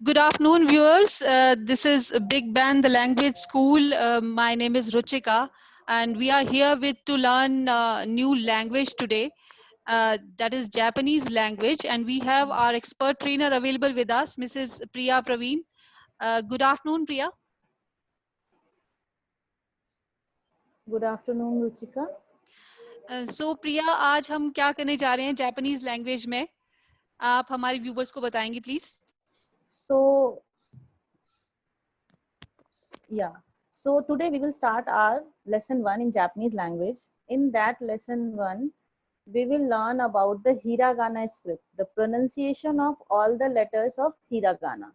Good afternoon, viewers. This is Big Band, the language school. My name is Ruchika, and we are here with to learn new language today. That is Japanese language, and we have our expert trainer available with us, Mrs. Priya Praveen. Good afternoon, Priya. Good afternoon, Ruchika. So Priya, आज हम क्या करने जा रहे हैं Japanese language में? आप हमारे व्यूवर्स को बताएंगे please. So, yeah. So today we will start our lesson 1 in Japanese language. In that lesson 1, we will learn about the hiragana script, the pronunciation of all the letters of hiragana.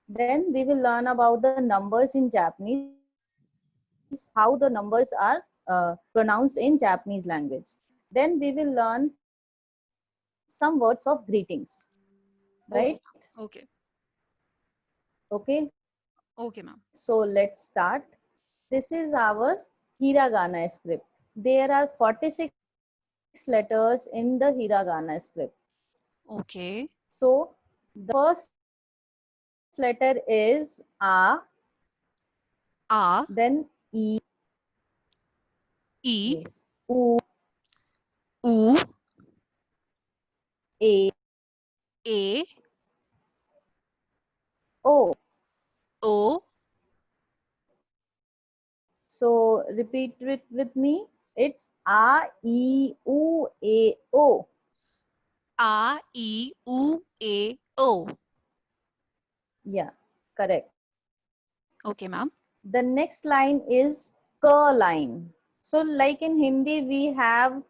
Then we will learn about the numbers in Japanese, how the numbers are pronounced in Japanese language. Then we will learn some words of greetings, right? Okay, okay, Okay. okay, ma'am. So let's start. This is our hiragana script. There are 46 letters in the hiragana script. Okay. So the first letter is A, A, then E, E, yes, U, U, A, A, O. O. So repeat it with me. It's A, E, U, A, O. A, E, U, A, O. Yeah, correct. Okay, ma'am. The next line is ka line. So like in Hindi, we have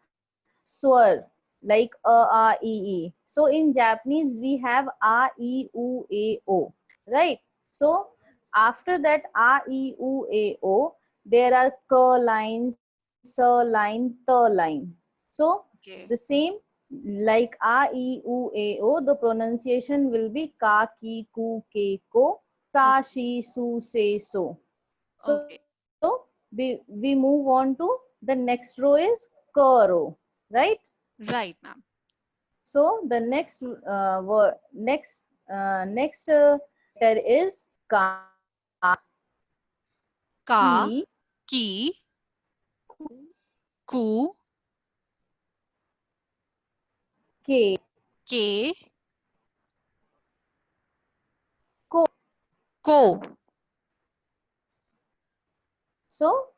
swar, like a, e, e. So in Japanese, we have a, e, u, a, o, right? So after that a, e, u, a, o, there are ka line, sa line, ta line. So the Okay. same like a, e, u, a, o, the pronunciation will be ka, ki, ku, ke, ko, sa, Okay. shi, su, se, so. Okay. So we move on to the next row is ka row, right? Right, ma'am. So the next word, next letter is ka, Ka, ki, ki, ku, ke, ke, ko. ko. So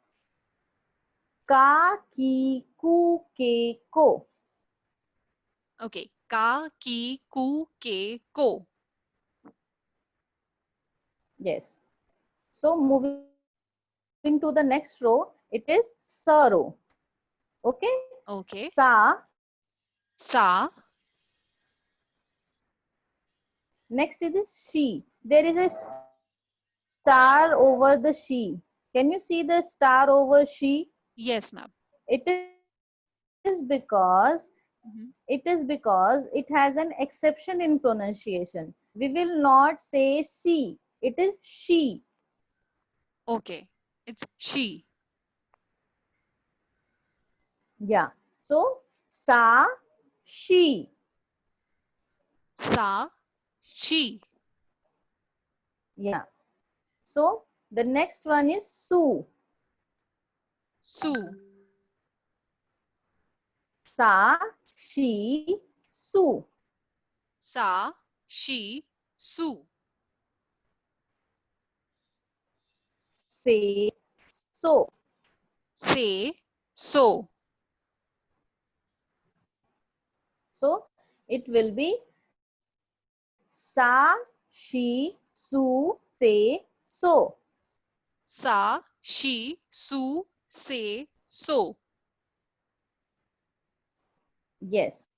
ka, ki, ku, ke, ko. Okay. Ka, ki, ku, ke, ko. Yes. So moving to the next row, it is sa row. Okay. Okay. Sa. Sa, Next is the she. There is a star over the she. Can you see the star over she? yes, ma'am. It Mhm. is because it has an exception in pronunciation. We will not say she. It is she. Okay. It's she. Yeah. So sa, she. Sa, she. Yeah. So the next one is su. Su. Sa, she, su. Sa, she, su. Say, so. Say, so. So it will be sa, she, su, say, so. Sa, she, su, say, so. Yes,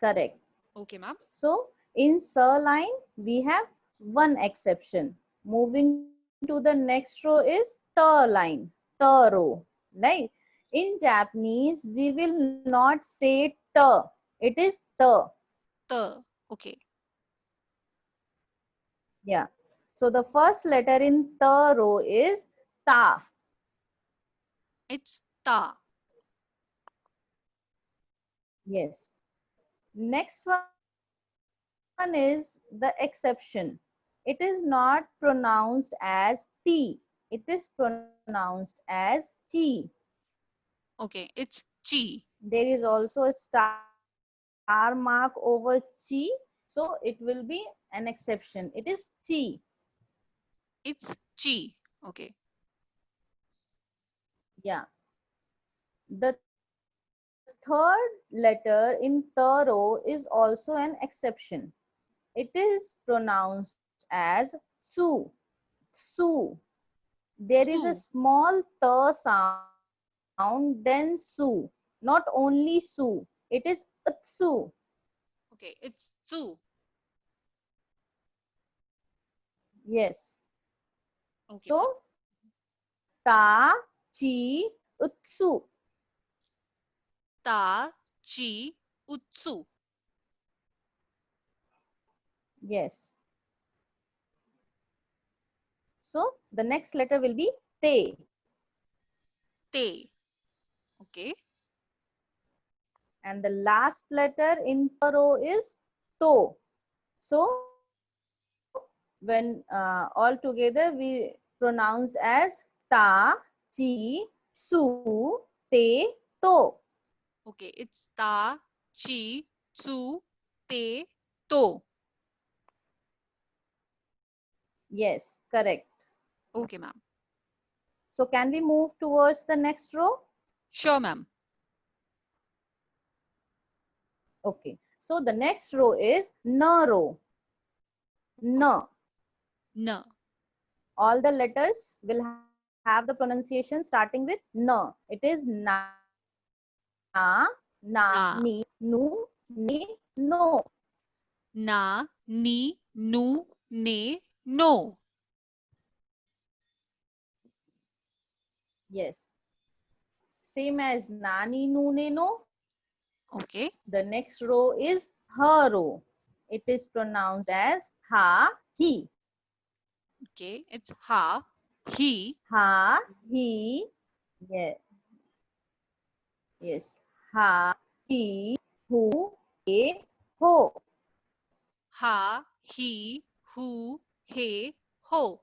correct. Okay, ma'am. So in sir line, we have one exception. Moving to the next row is the line, the row. Right? In Japanese, we will not say t. It is the. The. Okay. Yeah. So the first letter in the row is ta. It's ta. Yes. Next one is next the exception. It is not pronounced as T. It is pronounced as chi. Okay, it's chi. There is also a star mark over chi. So it will be an exception. It is chi. It's chi. Okay. Yeah. The third letter in thorough is also an exception. It is pronounced as su. Su. There is a Su. small th sound, then su. Not only su. It is utsu. Okay, it's su. Yes. Okay, ma'am. So ta, chi, utsu. Ta, chi, utsu. Yes. So the next letter will be te. Te. Okay. And the last letter in the row is to. So when all together we pronounced as ta, chi, su, te, to. Okay, it's ta, chi, tsu, te, to. Yes, correct. Okay, ma'am. So can we move towards the next row? Sure, ma'am. Okay. So the next row is na row. Na. Na. All the letters will have the pronunciation starting with na. It is na, na, Na. ni, nu, ne, no. Na, ni, nu, ne, no. Yes. Same as nani, nu, ne, no. Okay. The next row is ha row. It is pronounced as ha, he. Okay, it's ha, he, Ha, he. Yes. Yes. Ha, he, who, he, ho. ha, he, who, he, ho.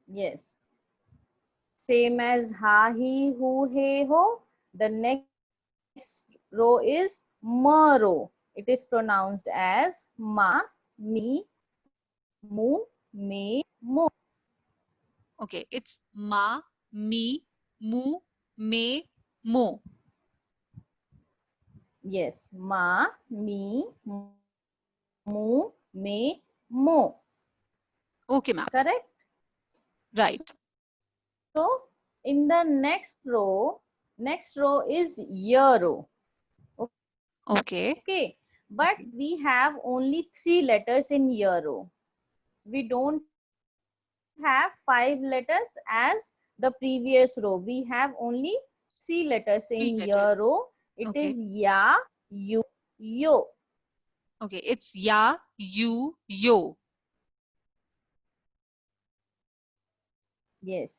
Yes. Same as ha, he, who, he, ho. The next row is ma row. It is pronounced as ma, mi, mu, me, mo. Okay, it's ma, mi, mu, me, mo. Yes. Ma, mi, mu, me, mo. Okay, ma'am. Correct? Right. So in the next row is year row. Okay. Okay. But we have only 3 letters in year row. We don't have 5 letters as the previous row. We have only 3 letters Three in letters. year row. It Okay. is ya, you, yo. Okay, it's ya, you, yo. Yes.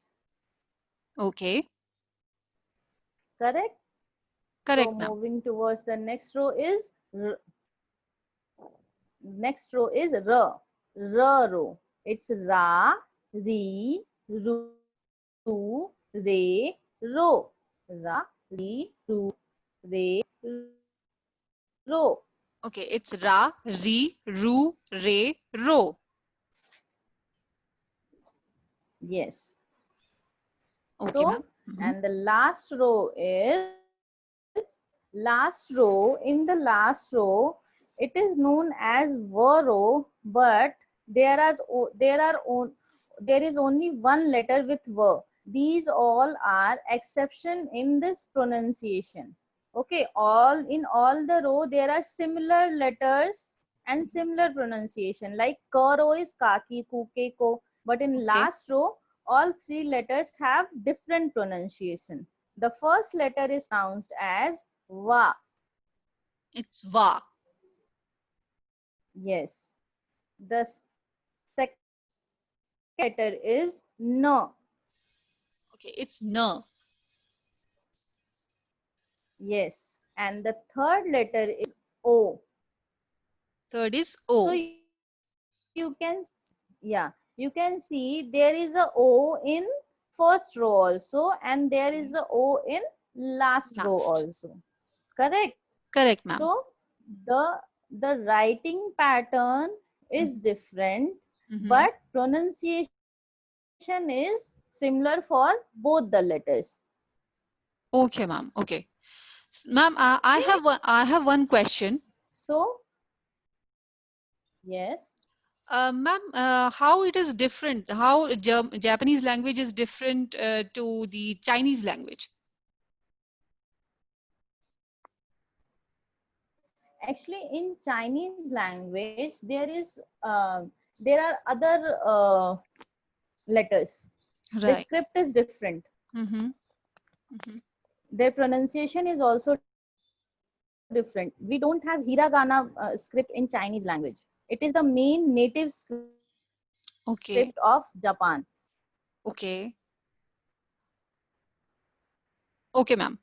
Okay. Correct? So Correct, ma'am. moving towards the next row is ra. Ra row. It's ra, ri, ru, re, ro. Ra, ri, ru, re, ro. Okay, it's ra, ri, ru, re, ro. Yes. Okay, So, ma'am. and the last row is in the last row, it is known as ver row, but there is only one letter with ver. These all are exception in this pronunciation. Okay, in all the row there are similar letters and similar pronunciation. Like ka row is kaki, kuke, ko, but in Okay, last row all 3 letters have different pronunciation. The first letter is pronounced as va. it's va. Yes. The second letter is na. Okay, it's na. Yes. And the third letter is O. Third is So O. you can, yeah, you can see there is a O in first row also, and there is a O in last row Last. also. Correct? Correct, ma'am. So the writing pattern is Mm-hmm. different, Mm-hmm. but pronunciation is similar for both the letters. Okay, ma'am. Okay. Ma'am, Okay. I have one question. So yes. Ma'am, how it is different? How Japanese language is different to the Chinese language? Actually, in Chinese language, there are other letters. The Right. script is different. Mm-hmm. Mm-hmm. Their pronunciation is also different. We don't have hiragana script in Chinese language. It is the main native script of Japan. Okay. Okay. Okay, ma'am.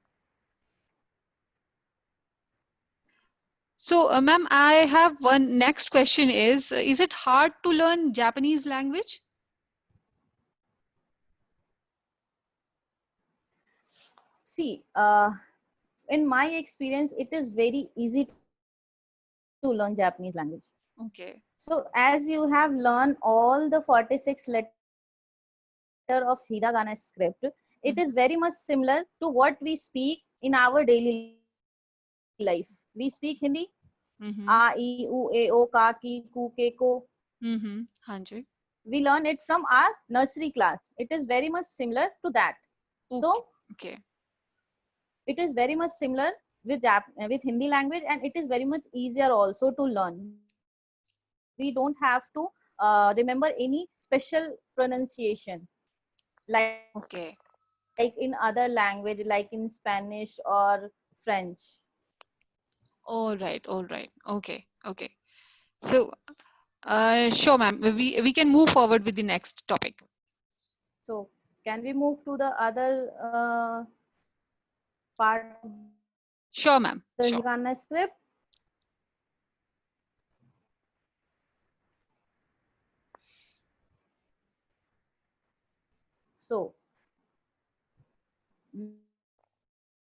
So, ma'am, I have one next question is it hard to learn Japanese language? See, in my experience, it is very easy to learn Japanese language. Okay. So, as you have learned all the 46 letter of hiragana script, it is very much similar to what we speak in our daily life. We speak Hindi, a, e, u, a, o, ka, ki, Mm-hmm. ku, ke, ko. Mm-hmm. Hanji. We learn it from our nursery class. It is very much similar to that. Okay. So, Okay. it is very much similar with Hindi language, and it is very much easier also to learn. We don't have to remember any special pronunciation like in other Okay. language, like in Spanish or French. All right. All right. Okay. Okay. So, sure, ma'am. We can move forward with the next topic. So, can we move to the other part of the hiragana Sure, script? ma'am. Sure. So,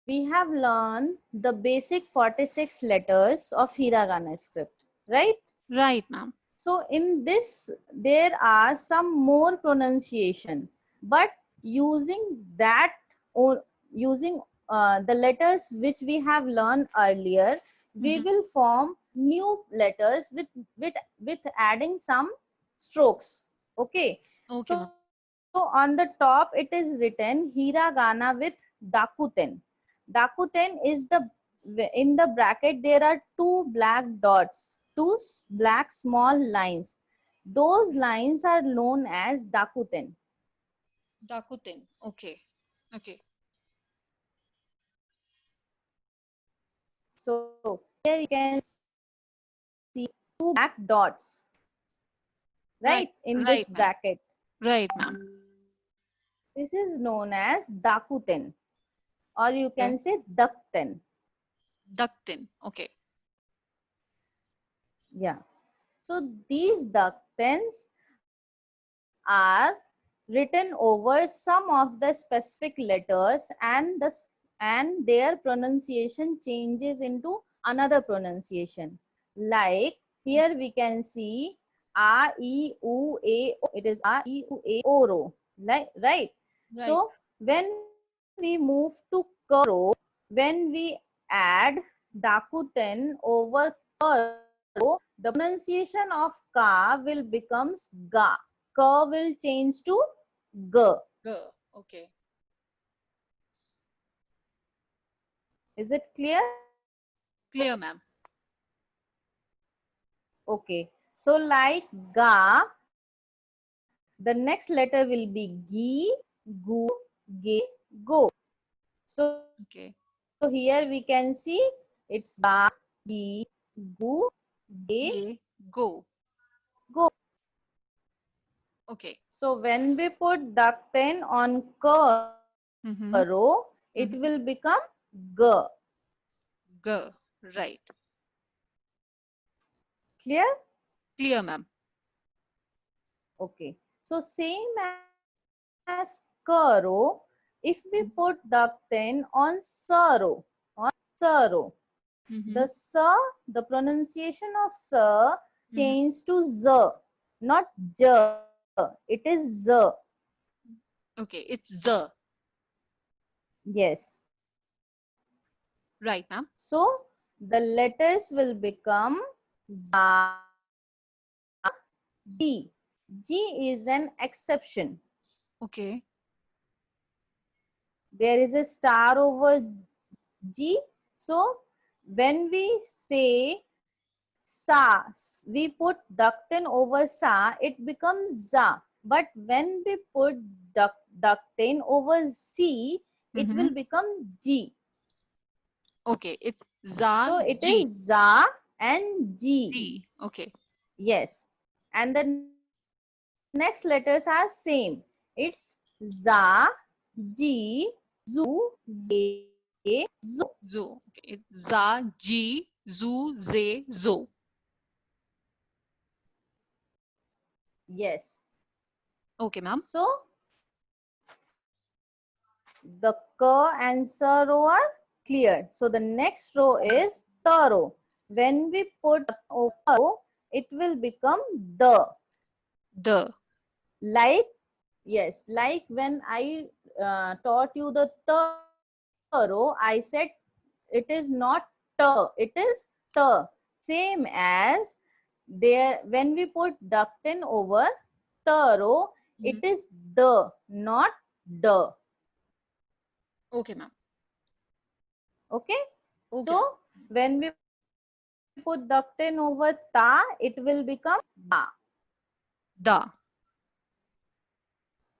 we have learned the basic 46 letters of hiragana script, right? Right, ma'am. So in this, there are some more pronunciation, but using that or using the letters which we have learned earlier, we Mm-hmm. will form new letters with adding some strokes. Okay. Okay, So ma'am. on the top it is written hiragana with dakuten. Dakuten is the, in the bracket there are two black dots, black small lines. Those lines are known as dakuten. Dakuten. Okay. Okay. So here you can see two black dots, right, Right. in this Right, ma'am. bracket. Right, ma'am. This is known as dakuten, or you Okay. can say dakten. Ductin. Okay. Yeah. So these ductens are written over some of the specific letters, and their pronunciation changes into another pronunciation. Like here we can see a, e, u, a, o. It is a, e, u, a, oro. Like, right. Right. So when we move to karo, when we add dakuten over karo, the pronunciation of ka will becomes ga. Ka will change to g. G. Okay. Is it clear? Clear, ma'am. Okay. So like ga, the next letter will be gi, gu, ge, go. So here we can see it's ga, gi, gu, ge, Ye. go. Go. Okay. So when we put duck 10 on karo, it Mm-hmm. will become Mm-hmm. g. G. Right. Clear? Clear, ma'am. Okay. So same as Karo, if we put ductin on Saro, Mm-hmm. the Sa, the pronunciation of Sa Mm-hmm. changed to Z, not J. It is Z. Okay, it's the. Yes. Right, ma'am. So the letters will become Za, G. G is an exception. Okay. There is a star over G. So when we say Sa, we put ductin over Sa, it becomes Za. But when we put ductin over C, it Mm-hmm. will become G. Okay, it's za So it G. is Za and G. G. Okay. Yes. And the next letters are same. It's Za, G, Zu, Ze, Zo. Zo. Okay. It's za G zu ze zo. Yes. Okay, ma'am. So the K and Sa row are cleared. So the next row is the row. When we put over, it will become the. The. Like, yes, like when I taught you the row, I said it is not it is the. Same as there, when we put ductin over row, it Mhm. is the, not the. Okay, ma'am. Okay. Okay, ma'am. So when we put ductin over ta, it will become da. Da.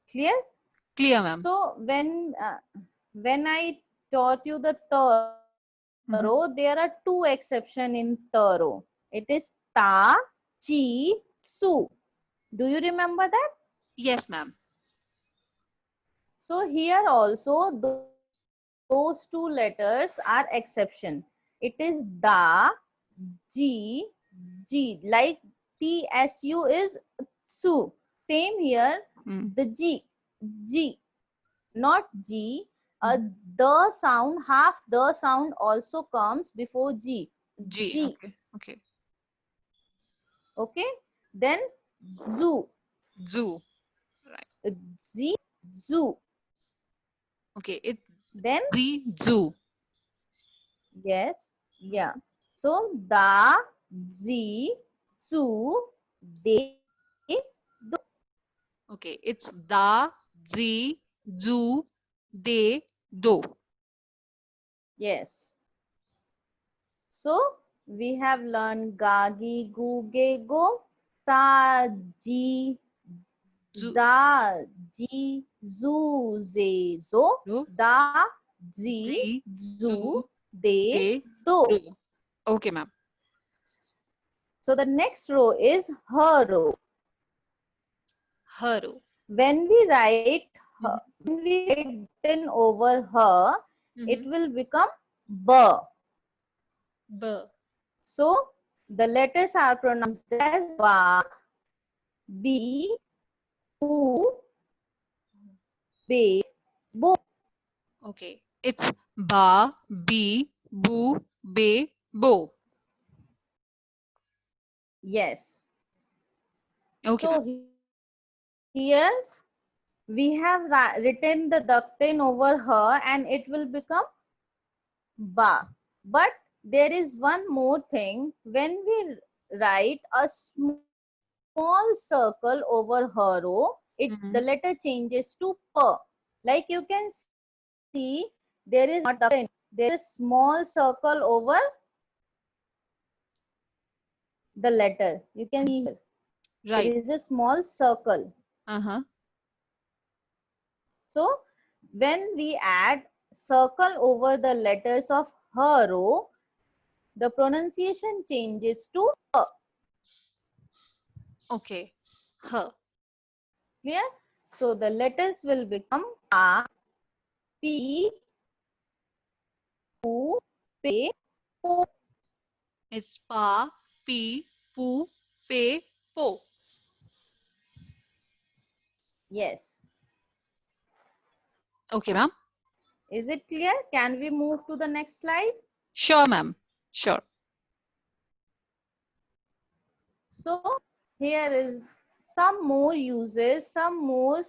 Clear? Clear, ma'am. So when I taught you the Mhm. row, there are two exception in row. It is ta, chi, su. Do you remember that? Yes, ma'am. So here also those two letters are exception. It is da, g, g. Like tsu is su. Same here, Mm. the g, not g. Mhm. The sound, half the sound also comes before g. G. G. Okay. Okay. Okay. Then zoo, Zoo. Right. z, zoo. Okay. It's Then the zoo. yes, yeah. So da, z, zoo, de, do. Okay. It's da zi zoo de do. Yes. So we have learned ga, gi, gu, ge, go, sa, ji, Zoo. za, ji, zu, ze, zo, Do. da, zi, Zi zu, zoo de, de do. do. Okay, ma'am. So the next row is her row. Haru. When we write Mhm. when we write written over her, it Mhm. will become b. B. So the letters are pronounced as ba, b, bu, be, bo. Okay. It's ba, bi, bu, be, bo. Yes. Okay, ma'am. So here we have written the ductin over her and it will become ba. But there is one more thing. When we write a small circle over her row, the Mhm. letter changes to p. Like you can see, there is not ductin. There is a small circle over the letter. You can see here. There Right. is a small circle. Uh-huh. So when we add circle over the letters of her row, the pronunciation changes to her. Okay. Her. Clear? So the letters will become a, p, u, pe, po. It's pa, pi, pu, pe, po. Yes. Okay, ma'am. Is it clear? Can we move to the next slide? Sure, ma'am. Sure. So here is some more uses, some more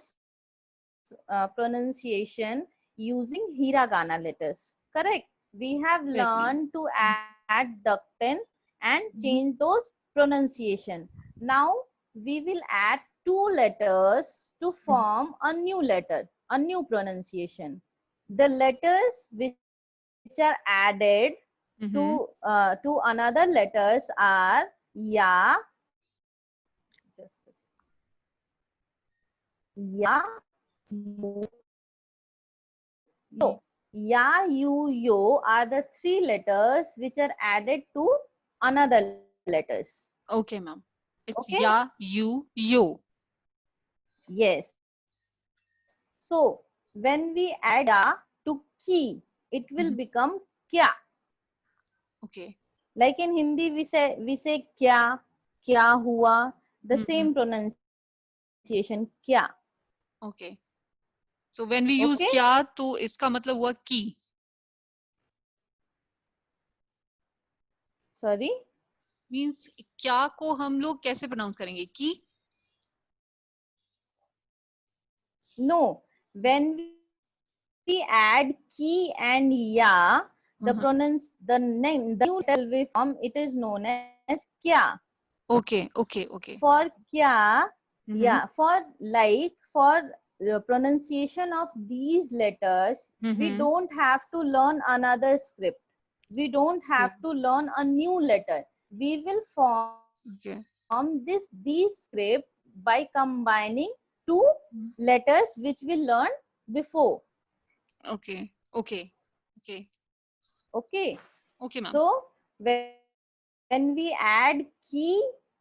pronunciation using hiragana letters. Correct. We have Correct, ma'am. learned to add ducten and Mhm. change those pronunciation. Now we will add two letters to form a new letter, a new pronunciation. The letters which are added Mhm. to another letters are ya, just a second. Ya, you, yo. Ya, you, yo are the three letters which are added to another letters. Okay, ma'am. Okay? It's ya, you, yo. Yes. So when we add ya to ki, it will Mhm. become kya. Okay. Like in Hindi, we say kya, kya hua. The Mhm. same pronunciation kya. Okay. So when we Okay? use kya, तो इसका मतलब हुआ की. Sorry. Means क्या को हम लोग कैसे pronounce करेंगे? की. No. When we add ki and ya, the Uh-huh. the new letter will be formed. It is known as kya. Okay. Okay. Okay. For kya, Mhm. yeah, for pronunciation of these letters, we Mhm. don't have to learn another script. We don't Okay. have to learn a new letter. We will form Okay. these script by combining two Mhm. letters which we learned before. Okay. Okay. Okay. Okay. Okay, ma'am. So when we add ki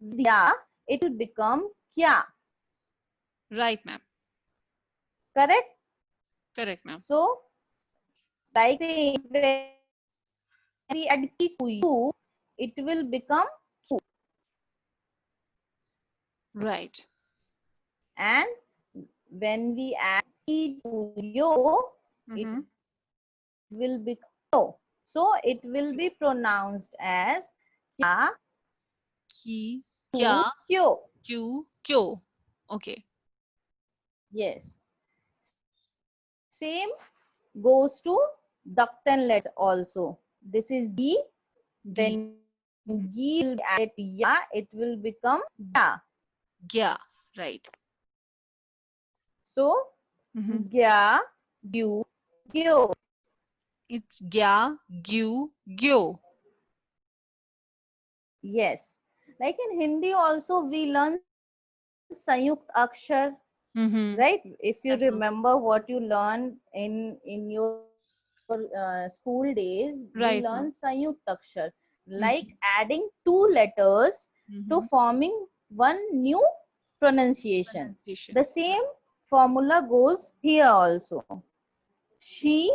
with ya, it will become kya. Right, ma'am. Correct? Correct, ma'am. So like saying when we add ki to you, it will become Q. Right. And when we add ki to yo, it Mhm. will become yo. So it will be pronounced as kya की, क्या, to kyo. क्यों, क्यों. Okay. Yes. Same goes to ducten letters also. This is D. D. When G will be added to ya, it will become ya. गया. Right. So Mhm. gya, gyu, gyo. It's gya, gyu, gyo. Yes. Like in Hindi also we learn Sanyukt Akshar, right? Mhm. If you remember what you learned in your school days, we learn Right, Sanyukt ma'am. Akshar, like Mhm. adding two letters to Mhm. forming one new pronunciation. The Pronunciation. same formula goes here also. She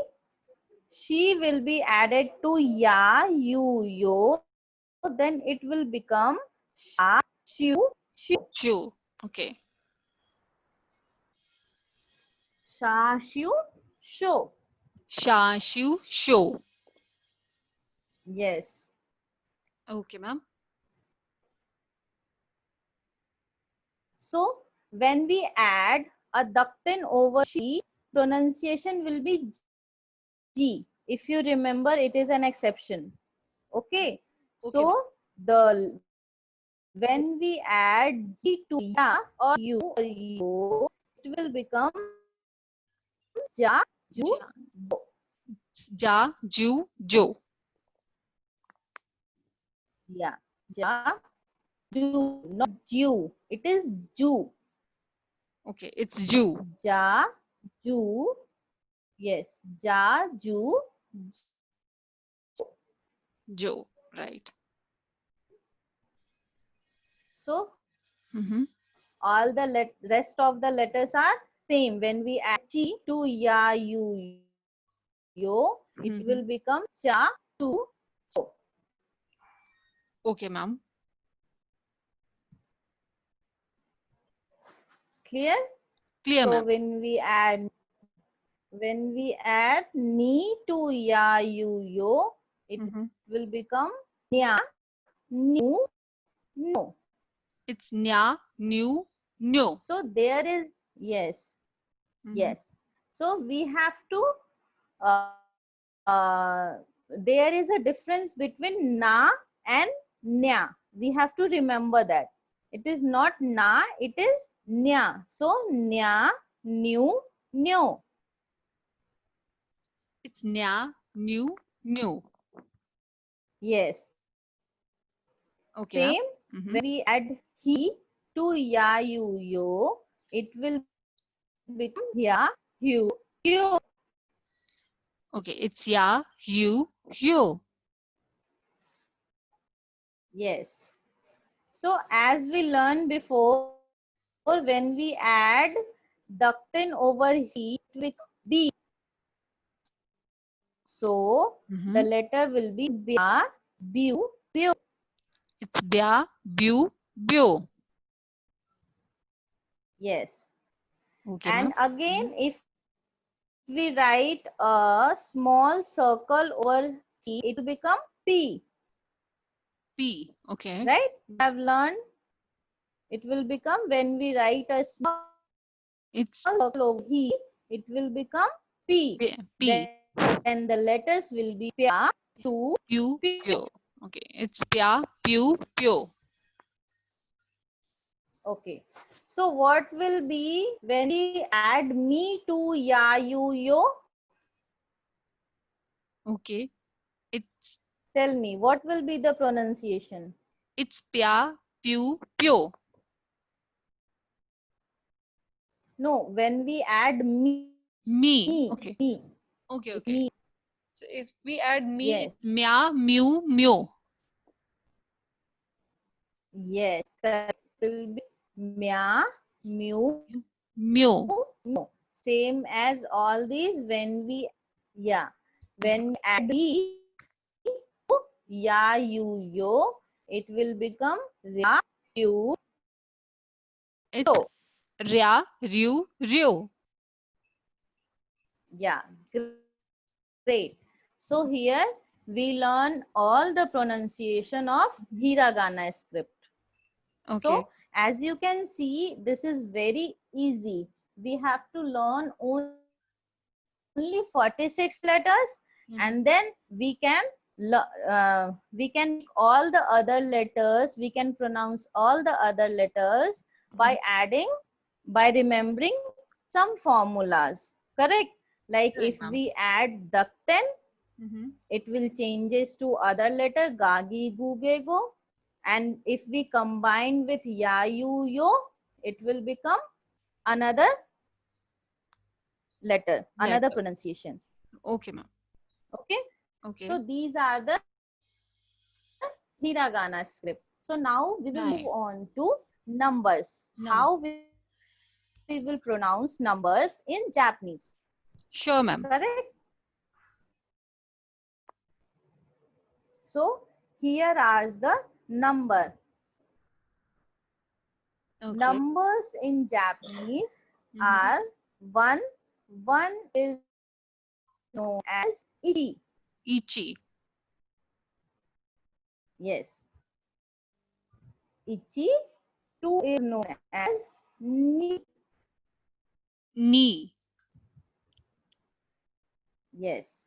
she will be added to ya, you, yo, then it will become sha, shu, shu. Chu. Okay. Sha, shu, sho. Sha, shu, sho. Yes. Okay, ma'am. So when we add a ductin over she, pronunciation will be G. If you remember, it is an exception. Okay. So Okay, ma'am. the when we add G to ya or you or yo, it will become ja, ju, Ja. do. Ja, ju, jo. Yeah. Ja, ju, not Jew. It is Jew. Okay, it's ju. Ja, ju. Yes. Ja, ju, Jo. Right. so Mhm. all the rest of the letters are same. When we add chi to ya, you, yo, it will become Mhm. cha, tu, cho. Okay, ma'am. Clear? Clear, So ma'am. when we add ni to ya, you, yo, it Mm-hmm. will become nya, new, no. It's nya, new, no. So there is, yes, Mm-hmm. yes. So we have to, there is a difference between na and nya. We have to remember that. It is not na, it is nya. So nya, new, new. It's nya, new, new. Yes. Okay, ma'am. Same, Mm-hmm. when we add he to ya, you, yo, it will become ya, you, you. Okay, it's ya, you, you. Yes. So as we learned before, when we add ductin over he, it will become b. So the Mm-hmm. letter will be bya, bu, bu. It's bya, bu, bu. Yes. Okay, And ma'am. again, if we write a small circle over he, it will become p. P. Okay. Right? We have learned it will become when we write a small It's circle over he, it will become p. P. Then the letters will be pya, tu, Pew, pu. pew. Okay, it's pya, pew, pew. Okay. So what will be when we add me to ya, you, yo? Okay, it's Tell me, what will be the pronunciation? pya, pew, pew. No, when we add me, Me. me, Okay, it okay, me. okay. So if we add me, Yes, it's mya, mew, mew. yes. Correct. It will be mya, mu, Mew. no. Same as all these when we, yeah, when we add e to ya, you, yo, it will become ya, you, It's yo. rya, ryu, ryu. Yeah, great. So here we learn all the pronunciation of hiragana script. Okay. So as you can see, this is very easy. We have to learn only 46 letters, and then we can make all the other letters. We can pronounce all the other letters by adding, by remembering some formulas. Correct? Like Correct, if ma'am. we add ducten, Mm-hmm. it will changes to other letter gagi, guge, go. And if we combine with ya, you, yo, it will become another letter, another Letter. pronunciation. Okay, ma'am. Okay. Okay. So these are the hiragana script. So now we will move Right. on to numbers. How Number. we will pronounce numbers in Japanese. Sure, ma'am. Correct? So here are the number. Okay. Numbers in Japanese Mm-hmm. are one. One is known as ichi. Ichi. Yes, ichi. Two is known as ni. Ni. Yes.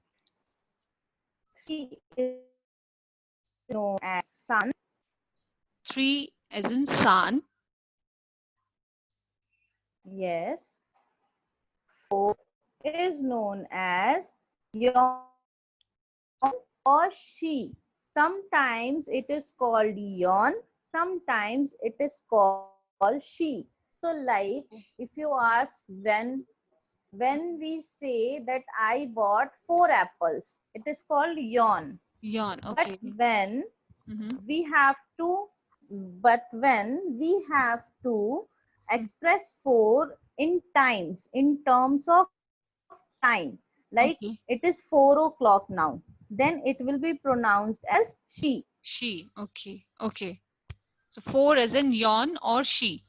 Three is known as sun. Three as in sun. Yes. Four is known as yon or she. Sometimes it is called yon, sometimes it is called she. So like if you ask when we say that I bought 4 apples, it is called yon. Yawn. But Okay. when Mm-hmm. we have to when we have to express 4 in times, in terms of time, like it Okay. is 4 o'clock now, then it will be pronounced as she. She. Okay. Okay. So four as in yawn or she.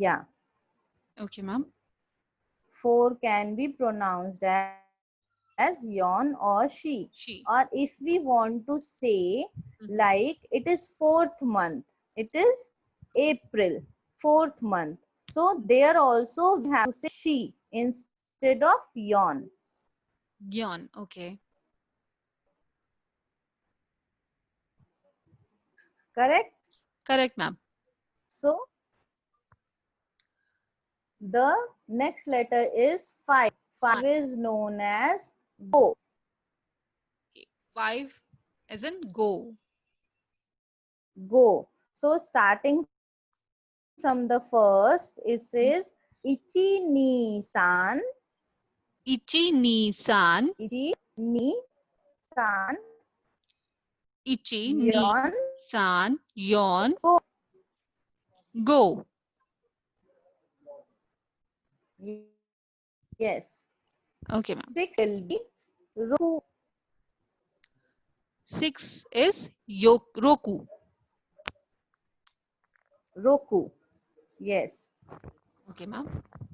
Yeah. Okay, ma'am. 4 can be pronounced as yon or she. Or if She. we want to say like Mhm. it is fourth month, it is April, fourth month. So there also we have to say she instead of yon. Gyan. Okay. Correct? Correct, ma'am. So the next letter is 5. 5 Fine. is known as go. Okay. 5 as in go. Go. So starting from the first, it says Mhm. Ichi ni san, Ichi ni san. Ichi ni san, Ichi ni yon san. Yon. go. Go. Yes. Okay, ma'am. 6 will be roku. 6 is roku. Roku. Yes. Okay, ma'am.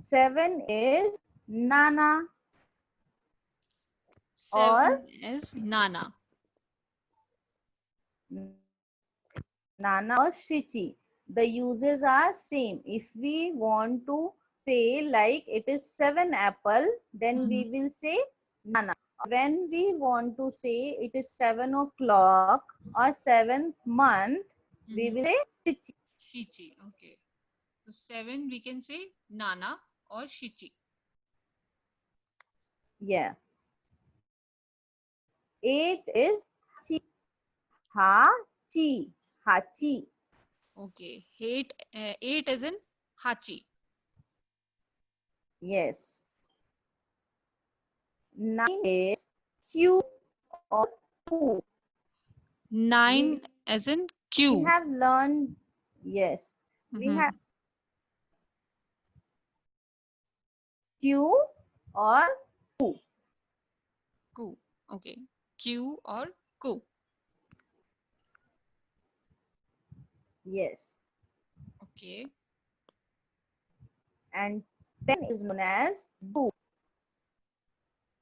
7 is nana or 7 is nana. nana or shichi. The uses are same. If we want to say like it is 7 apple, then Mhm. we will say nana. When we want to say it is 7 o'clock or 7th month, we Mhm. will say shichi. Shichi. Okay. So 7 we can say nana or shichi. Yeah. 8 is ha chi. Hachi. Okay. 8 as in hachi. Yes. 9 is q or ku. 9 We as in we Q. have learned, yes, we have Mhm. q or ku. Q. Okay. Q or Q. Yes. Okay. And 10 is known as du.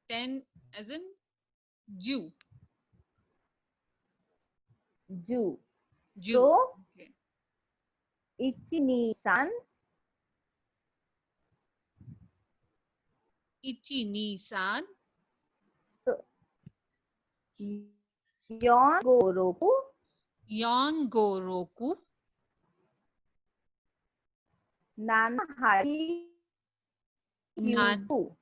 10 as in Jew. Ju. Jew. So Okay. ichi ni san, Ichi ni san. so yon go roku, Yon go roku. nana hachi Nan, kyuju.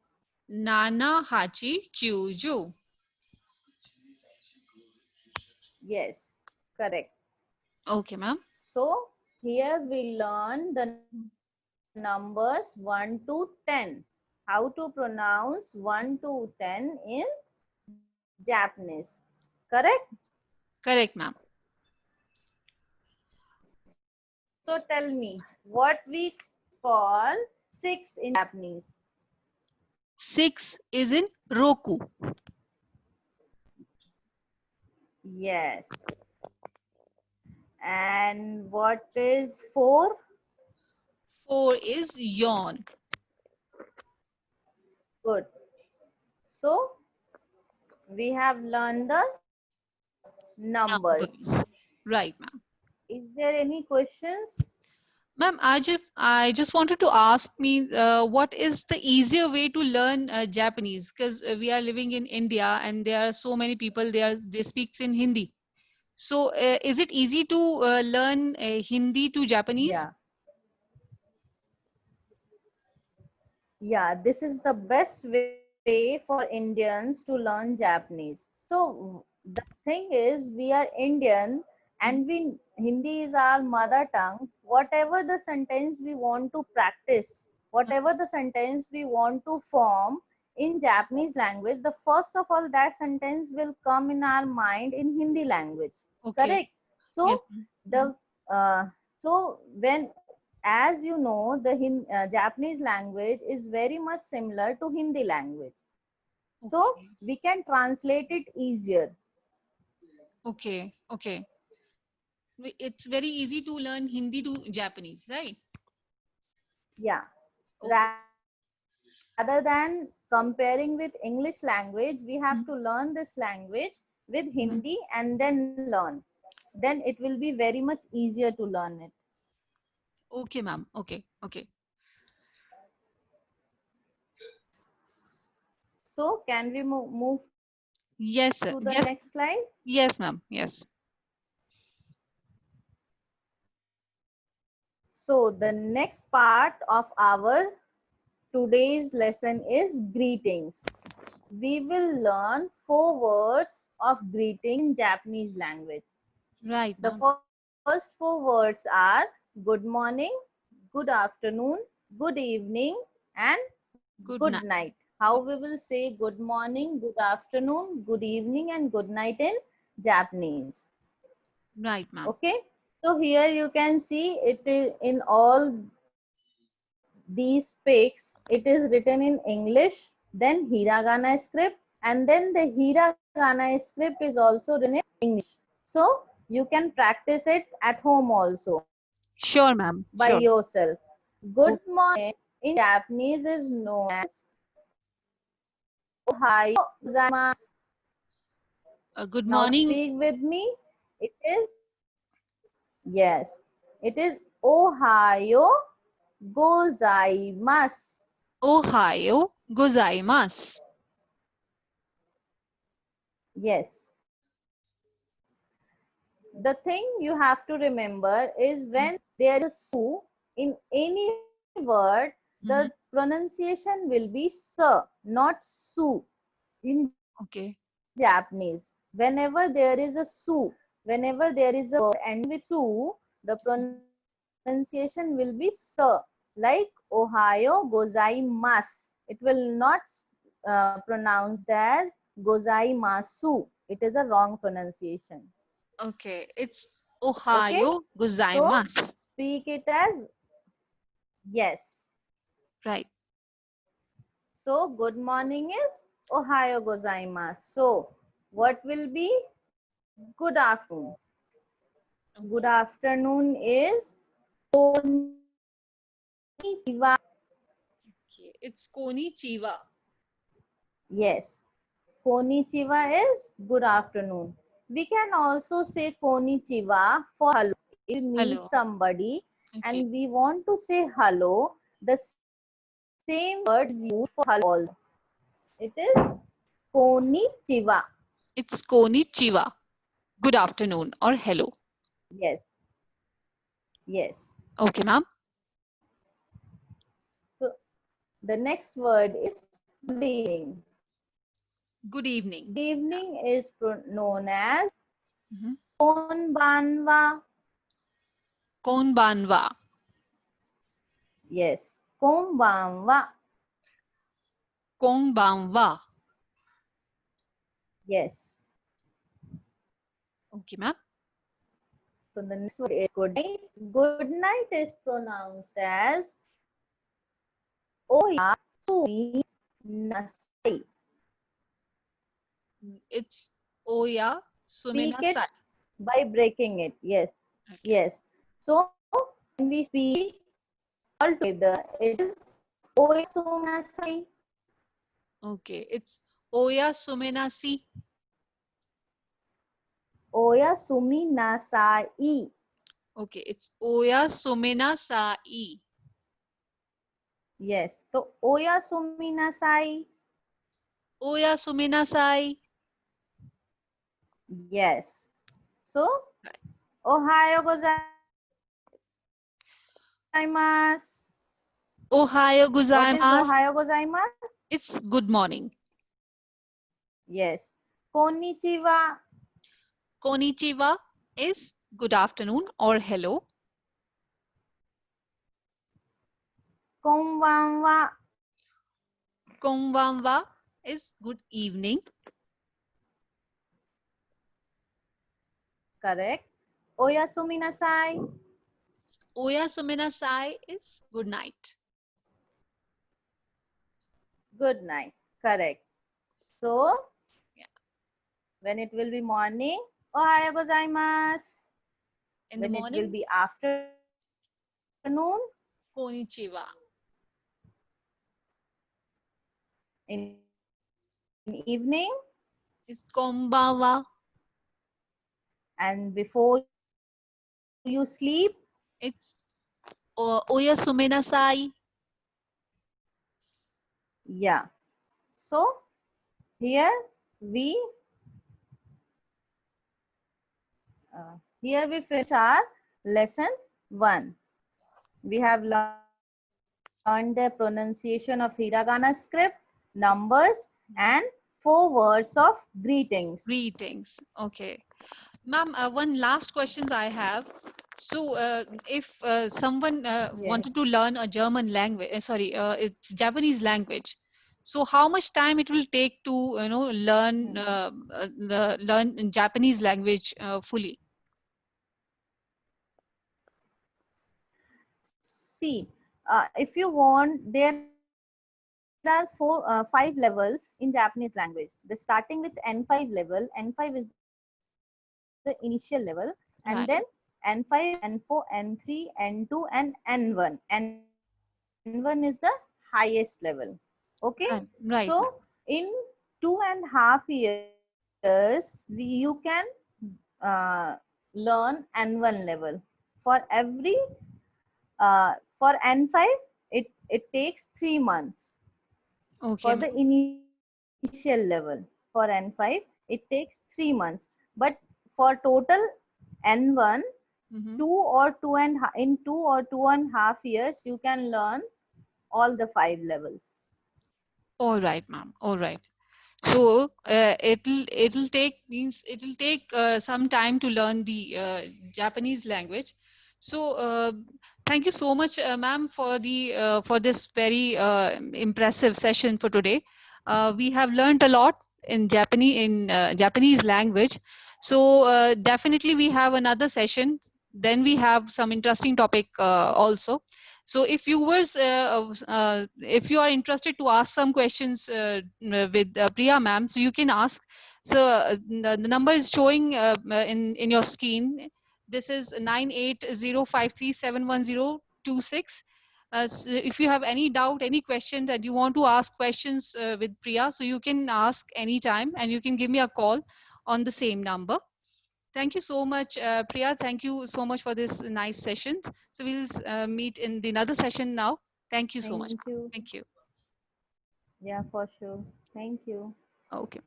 nana hachi kyuju. Yes, correct. Okay, ma'am. So here we learn the numbers 1 to 10. How to pronounce 1 to 10 in Japanese. Correct? Correct, ma'am. So tell me what we call 6 in Japanese. 6 is in roku. Yes. And what is 4? 4 is yon. Good. So we have learned the numbers. Numbers. Right, ma'am. Is there any questions? Ma'am, I just wanted to ask me what is the easier way to learn Japanese? Because we are living in India and there are so many people they speak in Hindi. So is it easy to learn Hindi to Japanese? Yeah. Yeah, this is the best way for Indians to learn Japanese. So the thing is, we are Indian and Mhm. we Hindi is our mother tongue. Whatever the sentence we want to practice, whatever the sentence we want to form in Japanese language, the first of all that sentence will come in our mind in Hindi language. Okay. Correct? Yes. So Mhm. the when, as you know, the Japanese language is very much similar to Hindi language. So Okay. we can translate it easier. Okay. Okay. It's very easy to learn Hindi to Japanese, right? Yeah. Okay. Rather than comparing with English language, we have Mhm. to learn this language with Mhm. Hindi and then learn. Then it will be very much easier to learn it. Okay, ma'am. Okay. Okay. So can we move to the next slide? Yes, sir. Yes. Yes, ma'am. Yes. So the next part of our today's lesson is greetings. We will learn 4 words of greeting in Japanese language. Right, The ma'am. first 4 words are good morning, good afternoon, good evening, and good Good night. night. How we will say good morning, good afternoon, good evening, and good night in Japanese. Right, ma'am. Okay. So here you can see it is in all these pics. It is written in English, then Hiragana script, and then the Hiragana script is also written in English. So you can practice it at home also Sure, ma'am. by Sure. yourself. Good Oh, morning in Japanese is known as Ohayo gozaimasu. good Now morning. speak with me. It is, yes, it is Ohayo gozaimasu. Ohio gozaimasu. Yes. The thing you have to remember is when there is a su in any word, the Mm-hmm. pronunciation will be sir, not su in Okay. Japanese. Whenever there is a su, whenever there is a word ending with su, the pronunciation will be sir. Like Ohio gozaimasu. It will not pronounced as gozaimasu. It is a wrong pronunciation. Okay. It's Okay. Ohio So gozaimasu. speak it as yes. Right. So good morning is Ohio gozaimasu. So what will be good afternoon? Good Okay. afternoon is konnichiwa. Okay. It's Konichiwa. Yes. Konnichiwa is good afternoon. We can also say konnichiwa for hello. If we meet Hello. somebody Okay. and we want to say hello, the same word is used for hello also. It is konnichiwa. It's Konichiwa. Good afternoon or hello. Yes, yes. Okay, ma'am. So the next word is good evening. Good evening. Good evening is known as Mm-hmm. konbanwa. Konbanwa. Yes, konbanwa. Konbanwa. Yes. Okay, ma'am. So the next word is good night. Good night is pronounced as oyasumi nasai. It's Oya Speak Sumina it Sai. by breaking it. Yes, Okay. yes. So when we speak all together, it is oyasumi nasai. Okay. It's Oya Suminasi. Oyasumi nasai. Okay. It's Oya Sumina Sai. Yes. So oyasumi nasai. Oya Sumina Sai. Yes. So Right. ohayo gozaimasu. Ohayo What is gozaimasu. ohayo gozaimasu? It's good morning. Yes. Konnichiwa. Konnichiwa is good afternoon or hello. Konbanwa. Konbanwa is good evening. Correct. Oyasumi nasai. Oya Sumina Sai is good night. Good night. Correct. So Yeah. when it will be morning, ohayo gozaimasu. In the When it will morning, be afternoon, Konnichiwa. in evening, It's konbanwa. and before you sleep, It's oyasuminasai. yeah. So here we here we finish our lesson 1. We have learned the pronunciation of hiragana script, numbers, and 4 words of greetings. Greetings. Okay. Ma'am, one last questions I have. So, if someone Yes. wanted to learn a German language, sorry, it's Japanese language. So, how much time it will take to learn learn Japanese language fully? See, if you want, there are 5 levels in Japanese language. The starting with N5 level. N5 is the initial level, and then N5, Right. N4, N3, N2, and N1. N1 is the highest level. Okay, so Right. in Right, ma'am. 2.5 years, you can uh, learn N1 level. For every for N5, it takes 3 months. Okay, For the ma'am. initial level, for N5, it takes 3 months. But for total N1, Mm-hmm. 2 or 2.5 years, you can learn all the 5 levels. All right, ma'am. All right. So it'll take means it'll take some time to learn the Japanese language. So thank you so much, ma'am, for the for this very impressive session for today. We have learned a lot in Japanese language. So definitely we have another session. Then we have some interesting topic also. So if viewers, if you are interested to ask some questions with Priya ma'am, so you can ask. So the number is showing in your screen. This is 9805371026. So if you have any doubt, any question that you want to ask questions with Priya, so you can ask anytime and you can give me a call on the same number. Thank you so much, Priya. Thank you so much for this nice session. So we'll meet in the another session now. Thank you so much, Thank ma'am. you. Thank you. Yeah, for sure. Thank you. Okay.